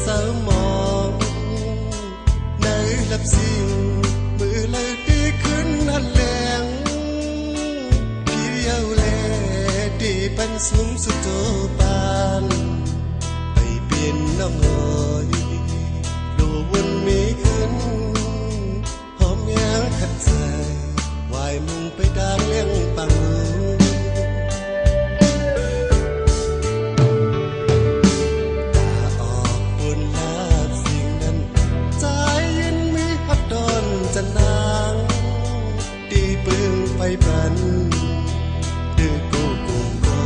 เศร้ามองในลับสิ่งมือเลยดีขึ้นนั่นแหลงเพียวแลดีปันสูงสุดโตปานไปเปลี่ยนน้ำน้อยโลวนมีขึ้นหอมแย้งขัดใจวายมุงไปดางเลี้ยงปังไปบันดื้อกูกุมก็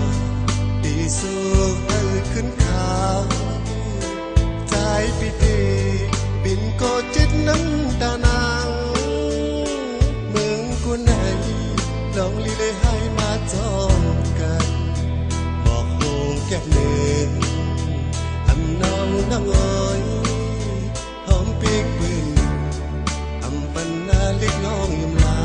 ดีสู้ให้ขึ้นขาวใจปิดีบินก็จิตน้ำตานางเมืองกูไหนลองลีเลยให้มาจองกันบอกโหงแก้มเนื้ออำน้องน้ำอ้อยหอมปีกปืนอำปันนาเล็กน้องยมลา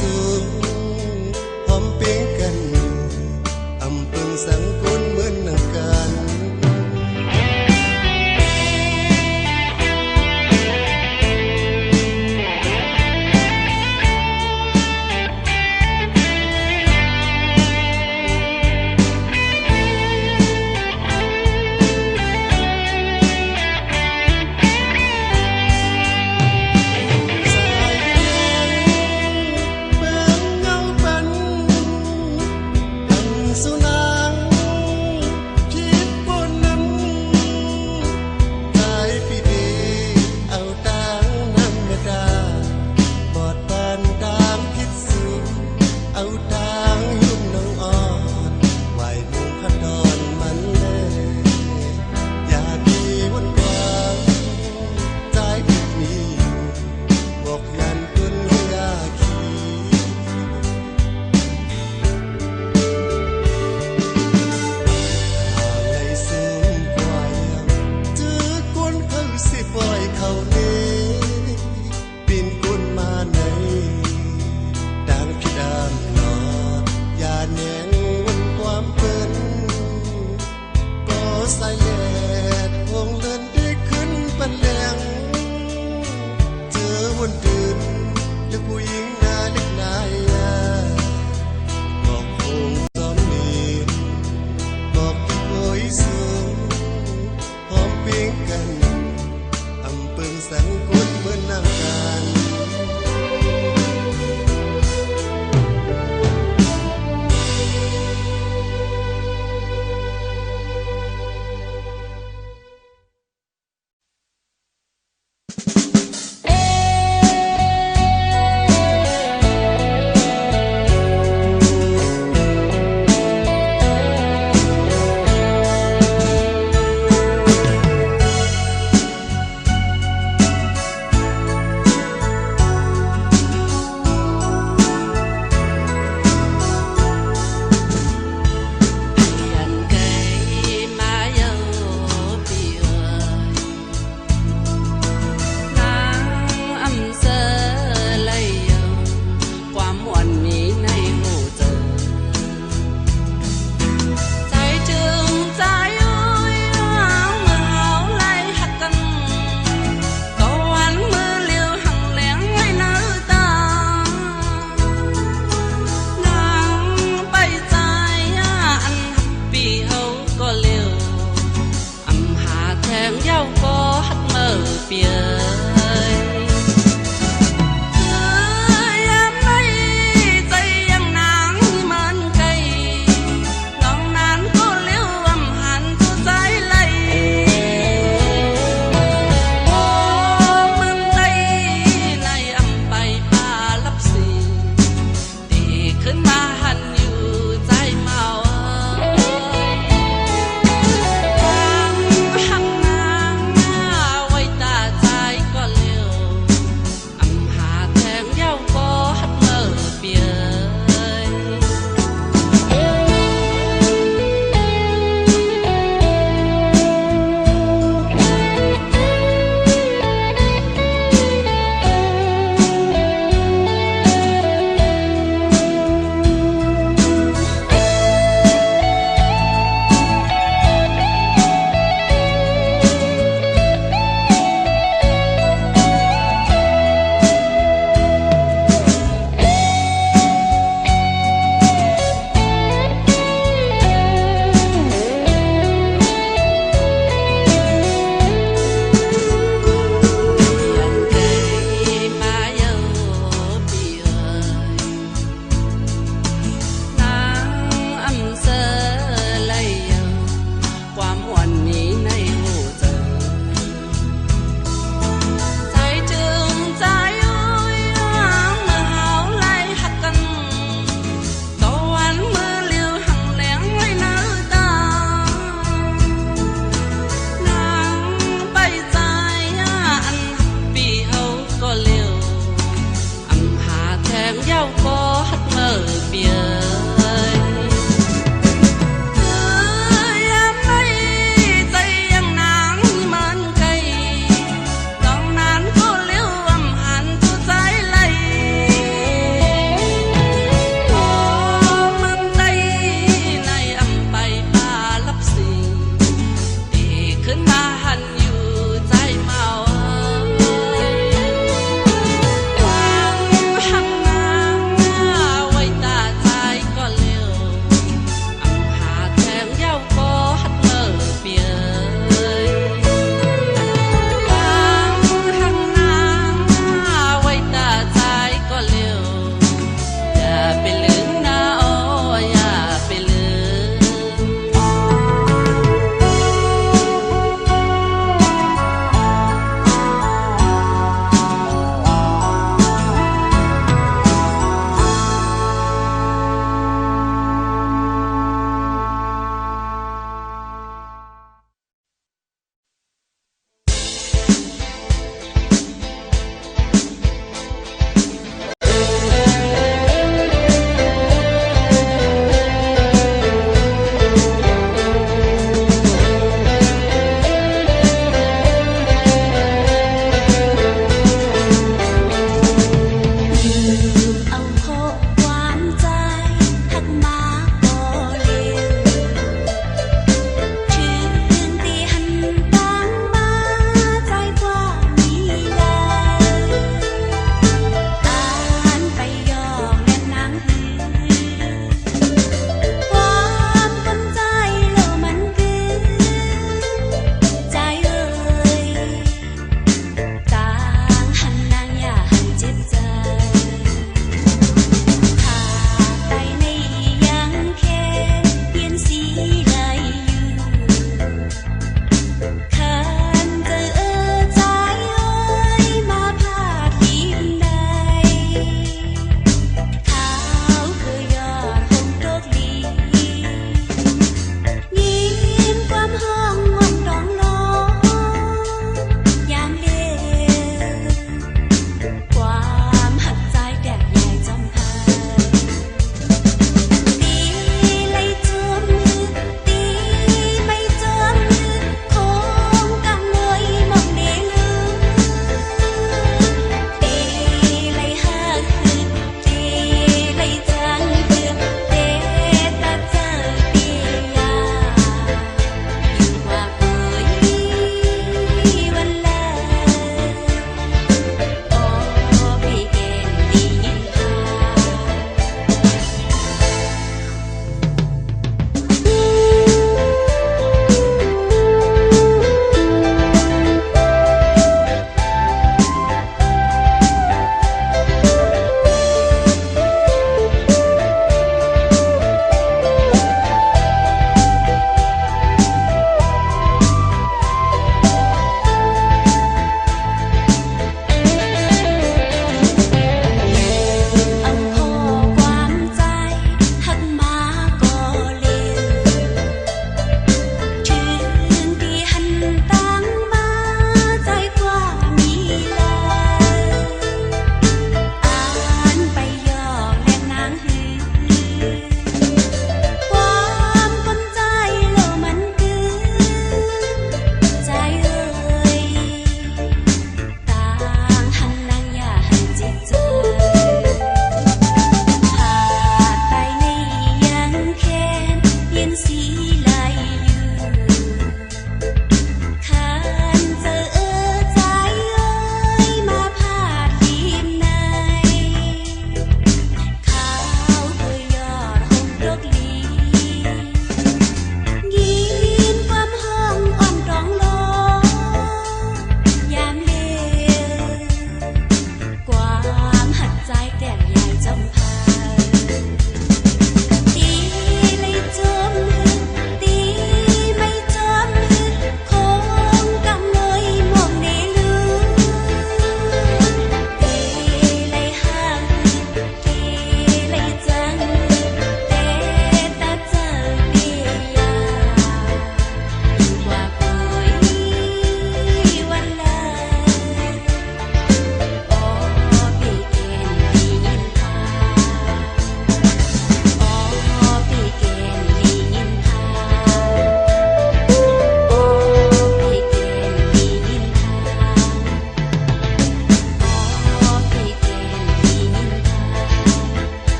สูงหอมเปียงกันอำเปิงสังกุลเหมือนนังกัน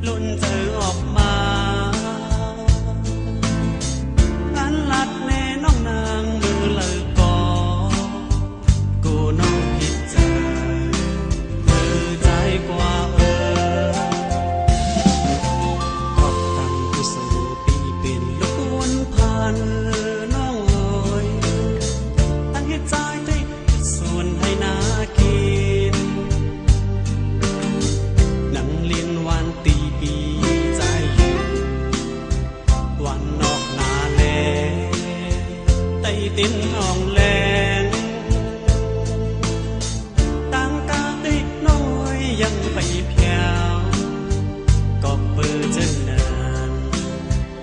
ล้นเจอออกมาอันลัดแน่น้องนางมือเลยก่อกูน้องผิดใจมือใจกว่าก็ตั้งผู้สู่ปีเป็นลูกวนพันน้องเอ๋ยตั้งให้ใจได้ส่วนให้นากินนั่งเลียนวันตีปีใจอยู่วันนอกนาแลไต้เต้นห้องแลงตั้งกาติกน้อยยังไปเพียวก็เปิดเจอนาน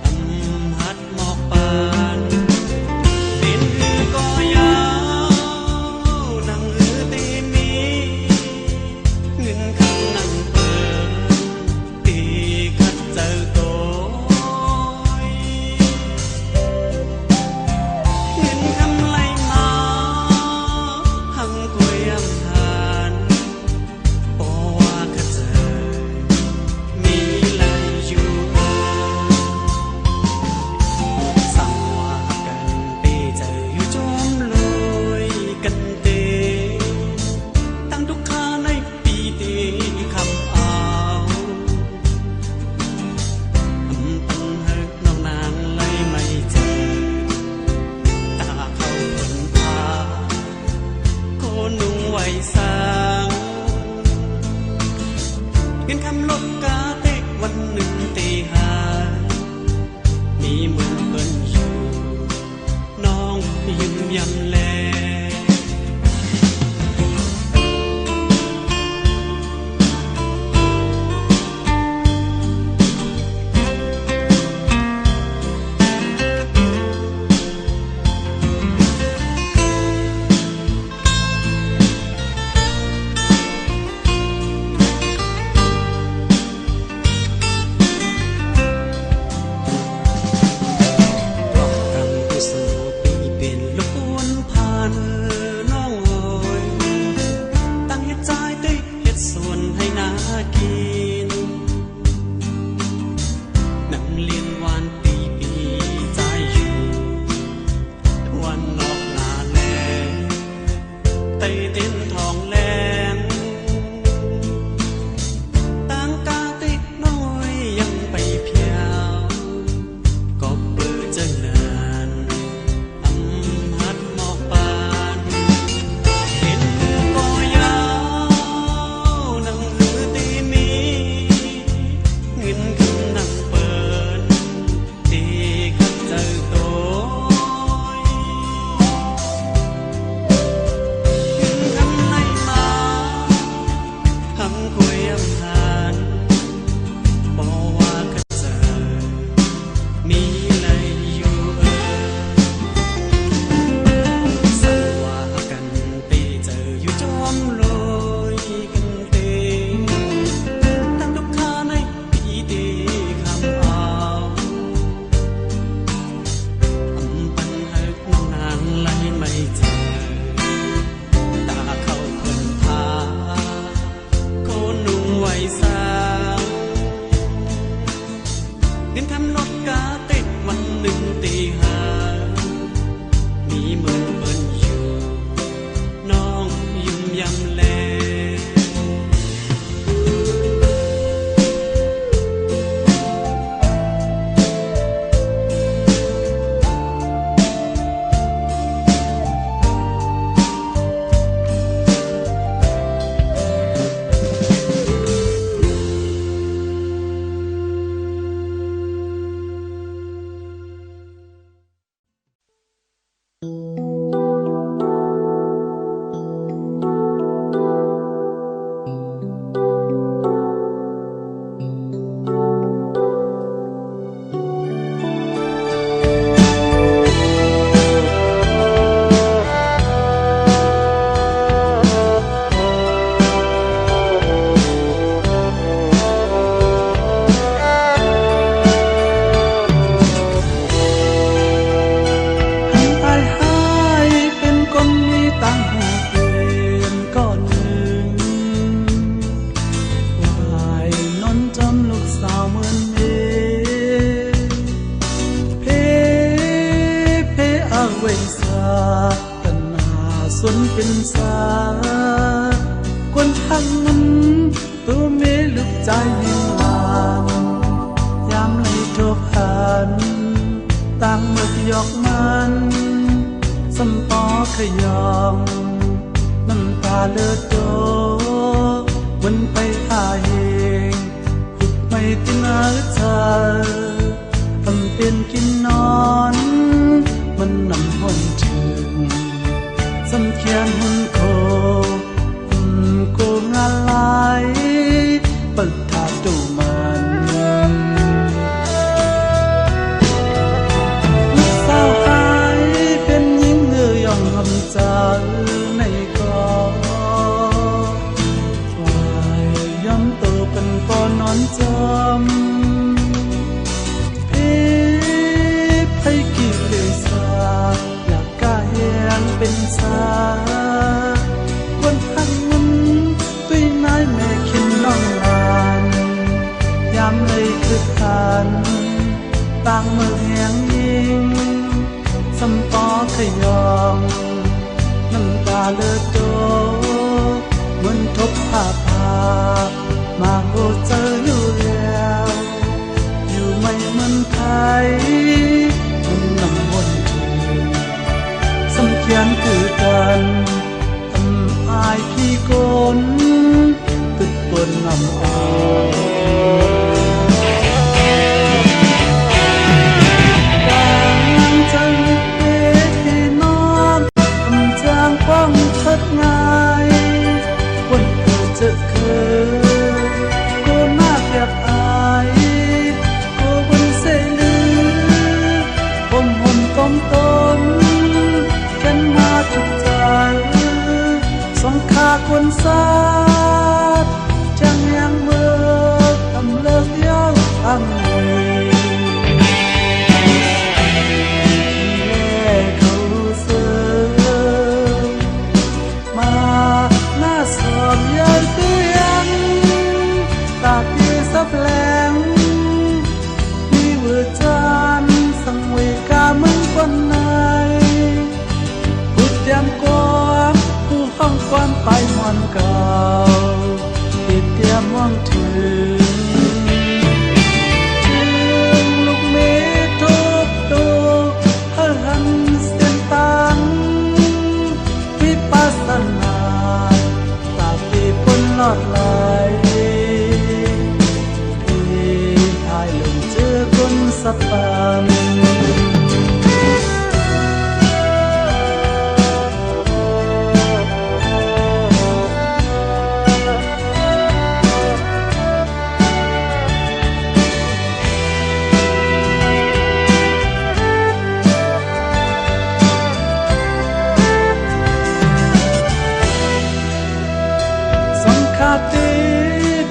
อำหัดหมอกปานเป็นหือก็ยาวนั่งหือตีมีเงินคำนั่งเปิดตีคัดเจอโตยเงินคำไหลมาหังกวยอำทานโอว่าคัดเจอมีไหลอยู่สังว่ากันเปเจออยู่จอมลอยกันเตตั้งทุกข้าในปีตีคำเอาตั้งเฮิกน้องนางไล่ไม่เจอตาเข้าผลพาโคนุ่งไว้สร้างเงินคำลบกาเตกวันหนึ่งตีหามีมือเปิ้นอยู่น้องยิ้มยำแล ตั้งผู้สู่ปีเป็นลูกวนพันน้องเอ๋ยตั้งเฮ็ดใจได้เฮ็ดส่วนให้นากินนั่งเลียนวานตีปีใจอยู่วันนอกนาแลไต้เต้นทองแลงตั้งกาติกน้อยยังไปเพียวก็เปิดเจอนานอำหัดหมอกปานเห็นมือก็ยาวนั่งหือตีมีเงินคำนั่งเปิดตีคัดเจอโตยเงินคำไหลมาหำคุยอำหานบอกว่าคัดเจอมีไหลอยู่สังว่ากันเปเจออยู่จอมลอยกันเตตั้งทุกข้าในปีเต เป็นสาคนทั้งนั้นตัวเมลูกใจยิ่งลางยามไหลทบหันต่างเมื่อยอกมันสมปอขยองน้ำตาเลือดโตวันไปหาเองหุบไม่ตินาเธอทำเป็นกินนอนมันนำหนถึงสำเขียนหุ่นโคโกงานลายปัดทาดูมันลูกสาวหายเป็นหญิงเงยยองหำจาในกอวายย้ำโตเป็นปอนอนจำให้กี่เลยสาอยากกล้าแหงเป็นสาคนพันนั้นตุยนายแม่ขินน้องลานยามเลยคือขันต่างเมื่อแหงยิงสำปอขยองน้ำตาเลือดโตเหมือนทบผ้ามาโหเจออยู่แล้วอยู่ไม่เหมือนไทยมันนำวนถึงสำเขียนคือกันทำอายพี่กนตึกปนนำออกดังจังเอ๋พี่น้องทำจางป้องชัดง่ายวันเกิดจะเคยก็น่าแอบอายก็บนเสลือผมห่มต้มกันมาทุกใจสองขาคนสาดจังยังเมื่อทำเลิกยาวทางนี้เขาเสือมาหน้าสอบยายเตือนตาที่สับแหลงมีเวอร์จานสังเวกามึงคนไหนพูดเตรียมกวนผู้ห้องควันไปมอนเก่าติดเตรียมมองถึงลูกเมฆทุบตูหันเส้นตันวิปัสสนาตาปีปนลอดไหลทายลงเจอคนสับปัน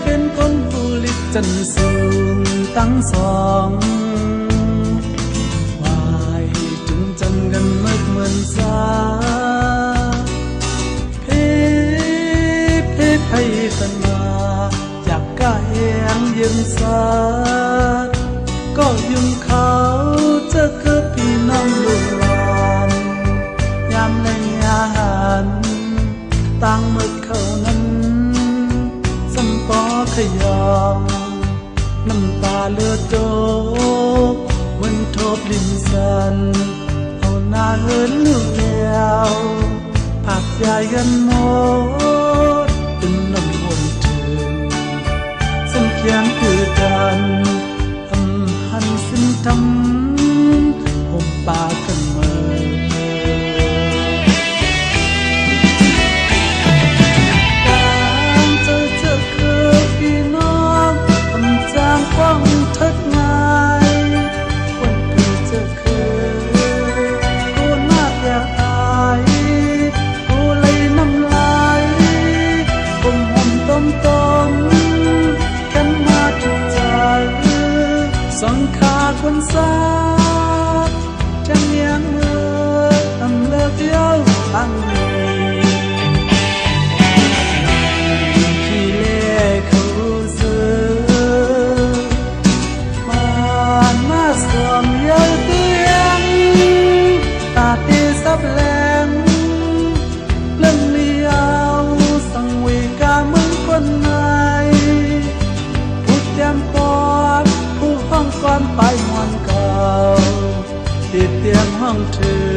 เป็นคนผู้ลิบจันสูงตั้งสองวายจึงจันกันเมื่อเหมือนสาเพไพกันมาอยากกล้าแหงยืนสาก็ยุ่งเขาจะคือพี่น้องลูกหลานยามแรงยาหันต่างเมื่อเขานั้นสมปอขยองน้ำตาเลือดโตวันทบลิ้นสันเอาหน้าเหินลูกแล้วผักใหญ่กันหมดเป็นน้ำวนถึงสมเขียนคือกันหันสิ้นทำห่มปากันเมื่อว่างทัดง่ายวันเกิดจะเคยกูน่าอยากอายกูเลยน้ำลายผมห่มต้มกันมาทุกใจสองขาคนสาดจังยังเมื่อทำเลิกเดียวตั้งนี้แรง เธอ